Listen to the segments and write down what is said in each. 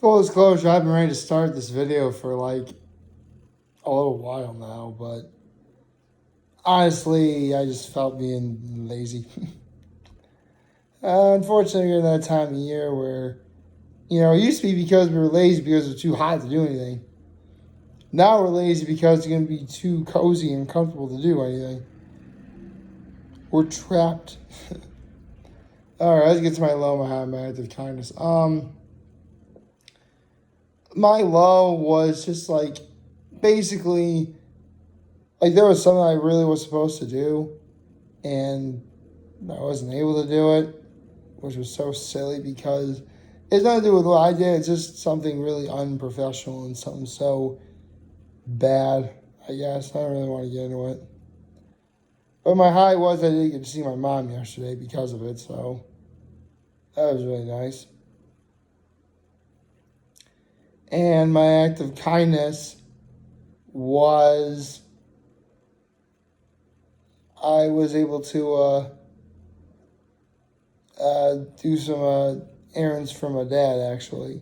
Full disclosure, I've been ready to start this video for like a little while now, but honestly, I just felt being lazy. Unfortunately, we're in that time of year where, it used to be because we were lazy because it was too hot to do anything. Now we're lazy because it's going to be too cozy and comfortable to do anything. We're trapped. All right, let's get to my low, my high, my active kindness. My low was just like basically like there was something I really was supposed to do, and I wasn't able to do it, which was so silly because it's nothing to do with what I did. It's just something really unprofessional and something so bad. I guess I don't really want to get into it. But my high was I didn't get to see my mom yesterday because of it, so that was really nice. And my act of kindness was I was able to do some errands for my dad, actually.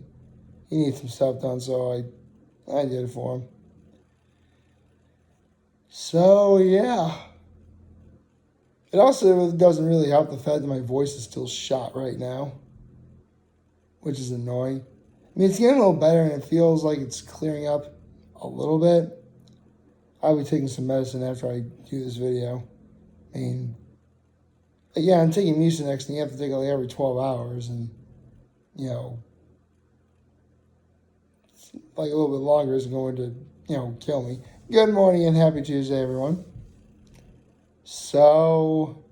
He needs some stuff done, so I did it for him. So, yeah. It also doesn't really help the fact that my voice is still shot right now, which is annoying. I mean, it's getting a little better, and it feels like it's clearing up a little bit. I'll be taking some medicine after I do this video. I mean, yeah, I'm taking Mucinex, and you have to take it like every 12 hours, and, like a little bit longer is going to, kill me. Good morning and happy Tuesday, everyone. So,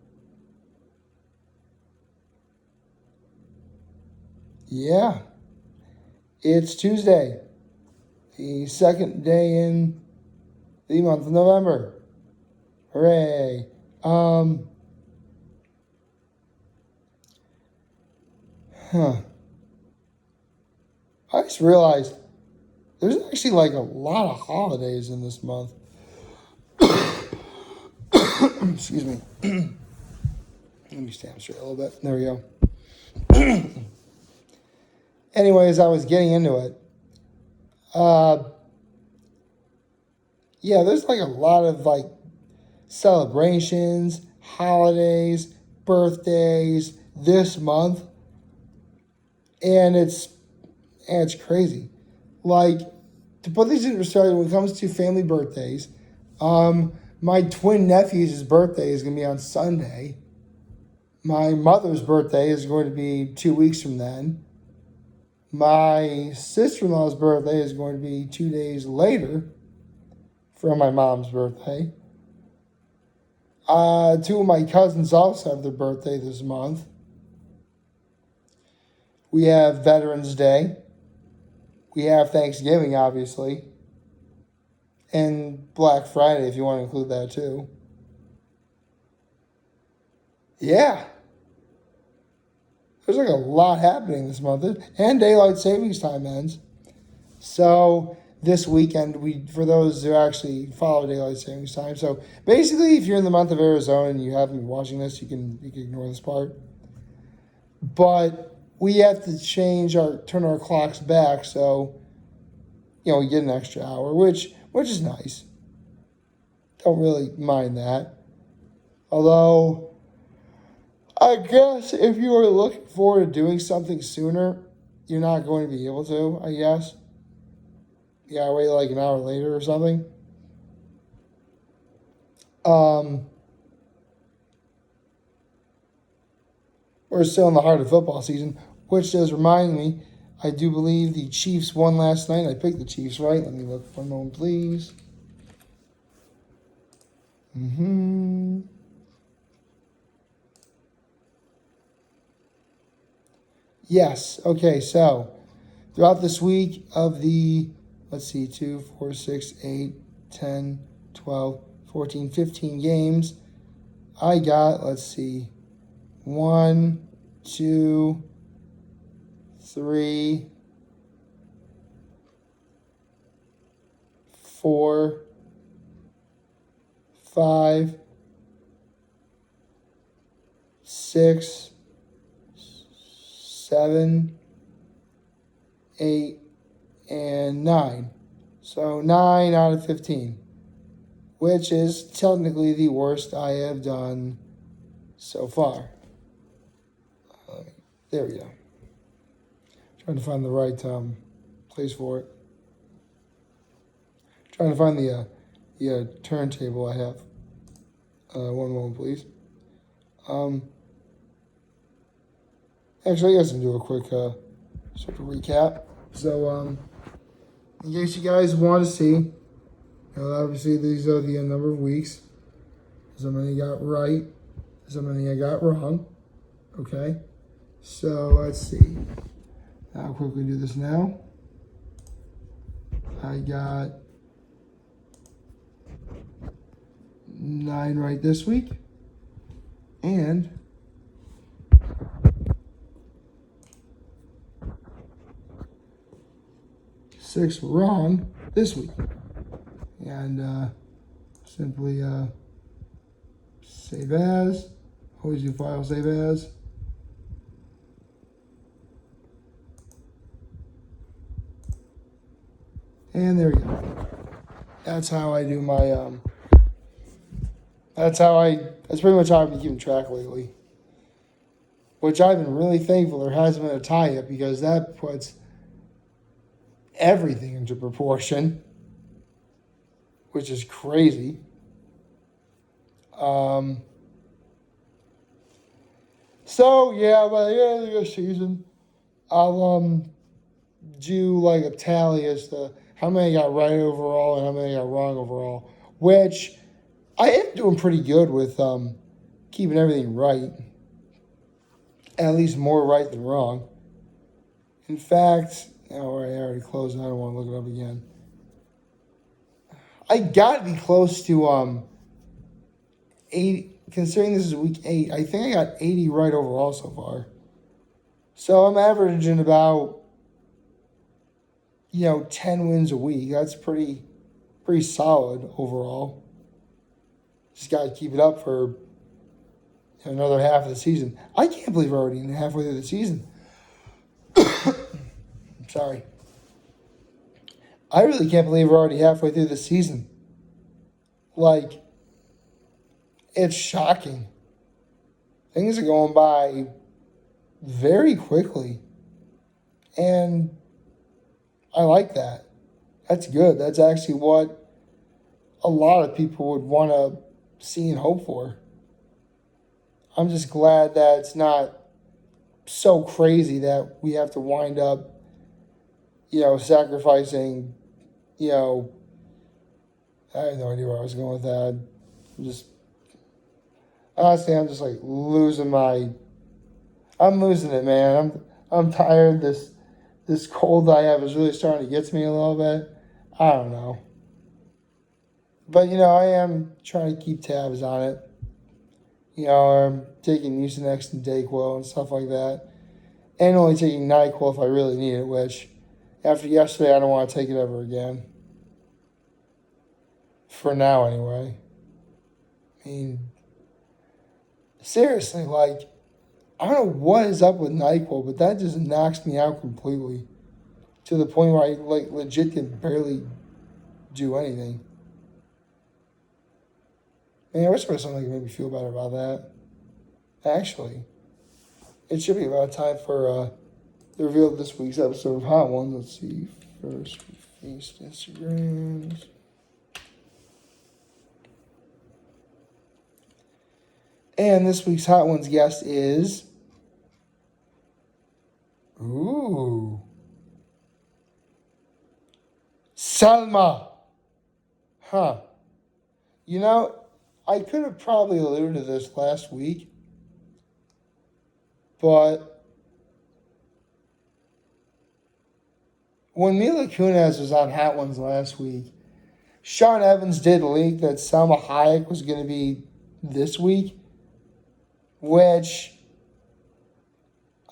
yeah, it's Tuesday, the second day in the month of November. Hooray. I just realized there's actually like a lot of holidays in this month. Excuse me. Let me stand straight a little bit. There we go. Anyways, I was getting into it. Yeah, there's like a lot of like celebrations, holidays, birthdays this month. And it's crazy. Like, to put these into perspective, when it comes to family birthdays, my twin nephew's birthday is going to be on Sunday. My mother's birthday is going to be 2 weeks from then. My sister-in-law's birthday is going to be 2 days later from my mom's birthday. Two of my cousins also have their birthday this month. We have Veterans Day. We have Thanksgiving, obviously. And Black Friday, if you want to include that too. Yeah. There's like a lot happening this month. And Daylight Savings Time ends. So this weekend, for those who actually follow Daylight Savings Time. So basically, if you're in the month of Arizona and you haven't been watching this, you can ignore this part. But we have to turn our clocks back, so we get an extra hour, which is nice. Don't really mind that. Although, I guess if you are looking forward to doing something sooner, you're not going to be able to, I guess. You gotta wait like an hour later or something. We're still in the heart of football season, which does remind me, I do believe the Chiefs won last night. I picked the Chiefs right. Let me look for a moment, please. Yes. Okay, so throughout this week of the, 2, 4, 6, 8, 10, 12, 14, 15 games, I got, 1, 2, 3, 4, 5, 6, 7, 8, and 9. So 9 out of 15, which is technically the worst I have done so far. There we go. Trying to find the right place for it. Trying to find the turntable I have. One moment, please. Actually, I guess I'll do a quick sort of recap. So, in case you guys want to see, obviously these are the number of weeks. How many I got right, how many I got wrong. Okay, so let's see. I'll quickly do this now. I got 9 right this week, and 6 wrong this week. And simply save as. Always do file save as. And there we go. That's how I do my that's pretty much how I've been keeping track lately. Which I've been really thankful there hasn't been a tie yet, because that puts everything into proportion, which is crazy. So yeah, by the end of the season, I'll do like a tally as to how many I got right overall and how many I got wrong overall, which I am doing pretty good with keeping everything right. At least more right than wrong. In fact, I already closed it. I don't want to look it up again. I got to be close to 80, considering this is week 8. I think I got 80 right overall so far. So I'm averaging about 10 wins a week. That's pretty solid overall. Just got to keep it up for another half of the season. I can't believe we're already halfway through the season. Sorry. I really can't believe we're already halfway through the season. Like, it's shocking. Things are going by very quickly. And I like that. That's good. That's actually what a lot of people would want to see and hope for. I'm just glad that it's not so crazy that we have to wind up, sacrificing, I have no idea where I was going with that. I'm just like I'm losing it, man. I'm tired. This cold I have is really starting to get to me a little bit. I don't know. But, I am trying to keep tabs on it. I'm taking Mucinex and Dayquil and stuff like that. And only taking NyQuil if I really need it, which, after yesterday, I don't want to take it ever again. For now, anyway. I mean, seriously, I don't know what is up with NyQuil, but that just knocks me out completely. To the point where I, legit can barely do anything. Man, I wish there was something that could make me feel better about that. Actually, it should be about time for the reveal of this week's episode of Hot Ones. Let's see. First, we faced Instagrams. And this week's Hot Ones guest is... Salma. Huh. I could have probably alluded to this last week, but when Mila Kunis was on Hot Ones last week, Sean Evans did leak that Salma Hayek was going to be this week, which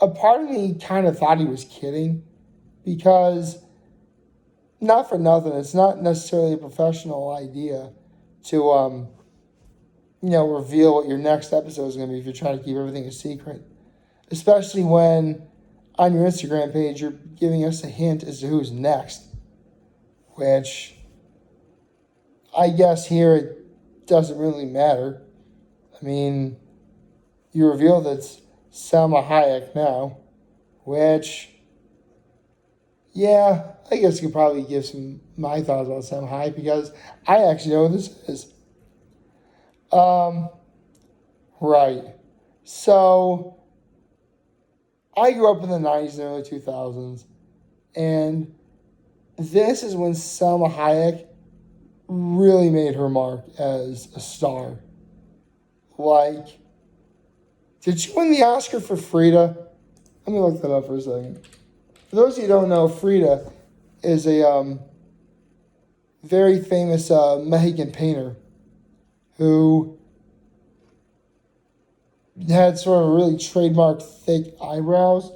a part of me kind of thought he was kidding, because, not for nothing, it's not necessarily a professional idea to, reveal what your next episode is going to be if you're trying to keep everything a secret. Especially when, on your Instagram page, you're giving us a hint as to who's next. which I guess here it doesn't really matter. I mean, you reveal that it's Salma Hayek now, which, yeah, I guess you could probably give some my thoughts about Salma Hayek because I actually know what this is. Um, right. So I grew up in the 90s and early 2000s, and this is when Salma Hayek really made her mark as a star. Like, did she win the Oscar for Frida? Let me look that up for a second. For those of you who don't know, Frida is a very famous Mexican painter who had sort of really trademark thick eyebrows,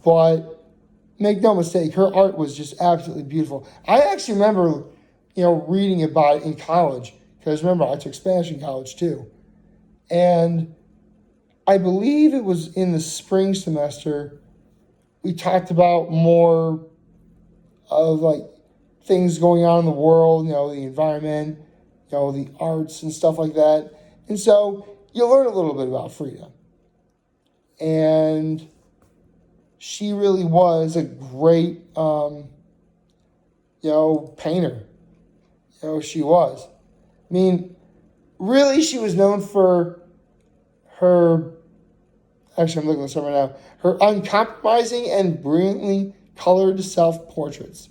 but make no mistake, her art was just absolutely beautiful. I actually remember, reading about it in college because remember I took Spanish in college too, and I believe it was in the spring semester. We talked about more of like things going on in the world, the environment, the arts and stuff like that, and so you learn a little bit about Frida, and she really was a great, painter. She was. I mean, really, she was known for her. Actually, I'm looking this up right now. Her uncompromising and brilliantly colored self-portraits,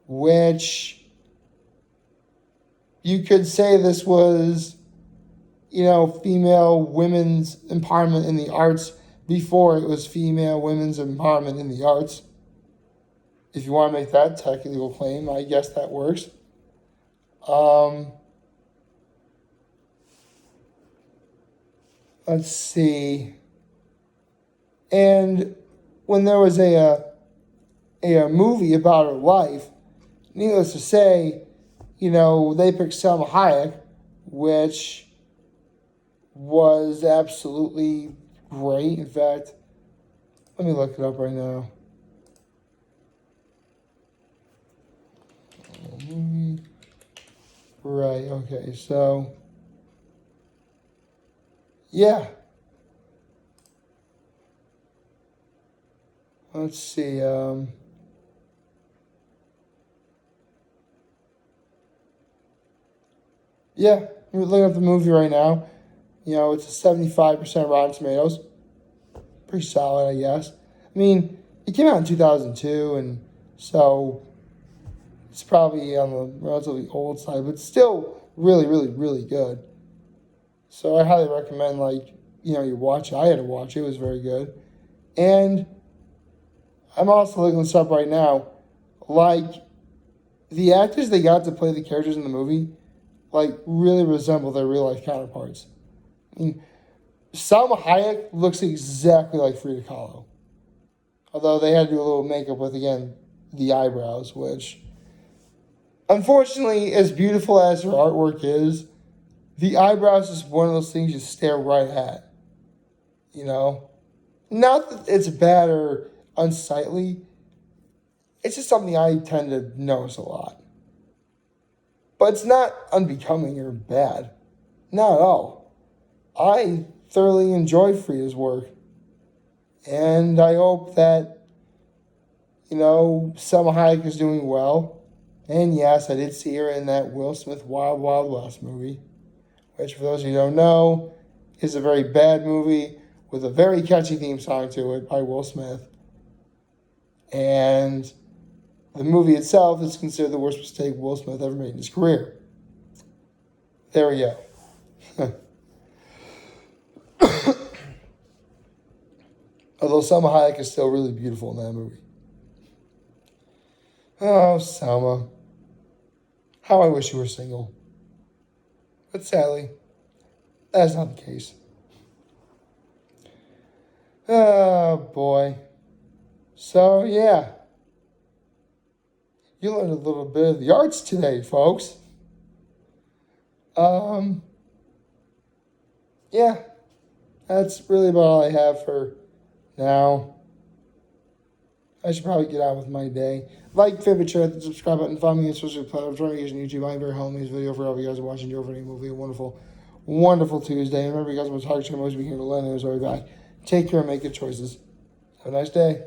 which you could say this was, female women's empowerment in the arts before it was female women's empowerment in the arts. If you want to make that technical claim, I guess that works. Let's see. And when there was a movie about her life, needless to say, they picked Selma Hayek, which was absolutely great. In fact, let me look it up right now. Right, okay, so, yeah. Let's see, yeah, I'm looking at the movie right now. It's a 75% Rotten Tomatoes. Pretty solid, I guess. I mean, it came out in 2002, and so it's probably on the relatively old side, but still really, really, really good. So I highly recommend, you watch it. I had to watch it. It was very good. And I'm also looking this up right now. Like, the actors they got to play the characters in the movie, really resemble their real life counterparts. I mean, Salma Hayek looks exactly like Frida Kahlo. Although they had to do a little makeup with, again, the eyebrows, which, unfortunately, as beautiful as her artwork is, the eyebrows is one of those things you stare right at. Not that it's bad or unsightly, it's just something I tend to notice a lot. But it's not unbecoming or bad. Not at all. I thoroughly enjoy Frida's work. And I hope that, Selma Hayek is doing well. And yes, I did see her in that Will Smith Wild Wild West movie, which, for those of you who don't know, is a very bad movie with a very catchy theme song to it by Will Smith. And the movie itself is considered the worst mistake Will Smith ever made in his career. There we go. Although Selma Hayek is still really beautiful in that movie. Oh, Selma. How I wish you were single. But sadly, that's not the case. Oh, boy. So, yeah. You learned a little bit of the arts today, folks. Yeah. That's really about all I have for now. I should probably get on with my day. Like, favorite, share, the subscribe button, follow me on social platforms, using YouTube. I'm very home. This video for all of you guys watching Joe Verdi movie. A wonderful, wonderful Tuesday. Remember, you guys, I'm going to talk to you. I'm always be here to learn. Always back. Take care and make good choices. Have a nice day.